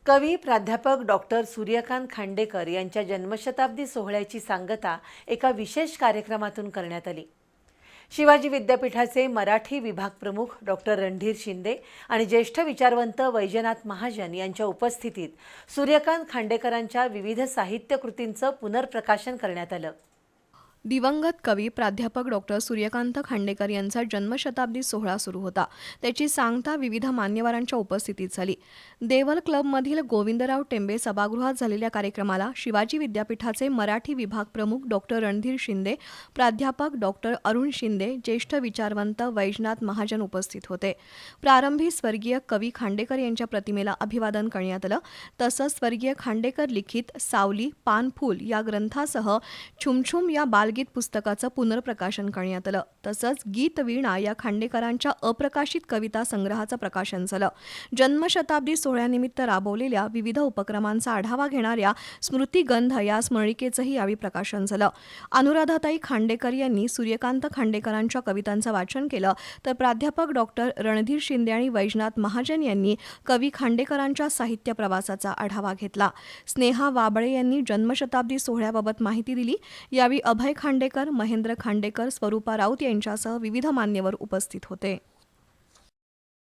कवी प्राध्यापक डॉक्टर सूर्यकांत खांडेकर यांच्या जन्मशताब्दी सोहळ्याची सांगता एका विशेष कार्यक्रमातून करण्यात आली। शिवाजी विद्यापीठाचे मराठी विभाग प्रमुख डॉक्टर रणधीर शिंदे आणि ज्येष्ठ विचारवंत वैजनाथ महाजन यांच्या उपस्थितीत सूर्यकांत खांडेकरांच्या विविध साहित्य कृतींचं पुनर्प्रकाशन करण्यात आलं। दिवंगत कवी प्राध्यापक डॉक्टर सूर्यकांत खांडेकर यांचा जन्मशताब्दी सोहळा सुरू होता। त्याची सांगता विविध मान्यवरांच्या उपस्थितीत झाली। देवल क्लबमधील गोविंदराव टेंबे सभागृहात झालेल्या कार्यक्रमाला शिवाजी विद्यापीठाचे मराठी विभाग प्रमुख डॉक्टर रणधीर शिंदे, प्राध्यापक डॉक्टर अरुण शिंदे, ज्येष्ठ विचारवंत वैजनाथ महाजन उपस्थित होते। प्रारंभी स्वर्गीय कवी खांडेकर यांच्या प्रतिमेला अभिवादन करण्यात आलं। तसंच स्वर्गीय खांडेकर लिखित सावली पानफूल या ग्रंथासह छुमछुम या बालगीत पुस्तकाचं पुनर्प्रकाशन करण्यात आलं। तसंच गीतवीणा या खांडेकरांच्या अप्रकाशित कविता संग्रहाचं प्रकाशन झालं। जन्मशताब्दी सोहळ्यानिमित्त राबवलेल्या विविध उपक्रमांचा आढावा घेणाऱ्या स्मृतिगंध या स्मरणिकेचंही यावेळी प्रकाशन झालं। अनुराधाताई खांडेकर यांनी सूर्यकांत खांडेकरांच्या कवितांचं वाचन केलं, तर प्राध्यापक डॉक्टर रणधीर शिंदे आणि वैजनाथ महाजन यांनी कवी खांडेकरांच्या साहित्य प्रवासाचा आढावा घेतला। स्नेहा वाबळे यांनी जन्मशताब्दी सोहळ्याबाबत माहिती दिली। यावेळी अभय खांडेकर, महेंद्र खांडेकर, स्वरूपा राऊत यांच्यासह विविध मान्यवर उपस्थित होते।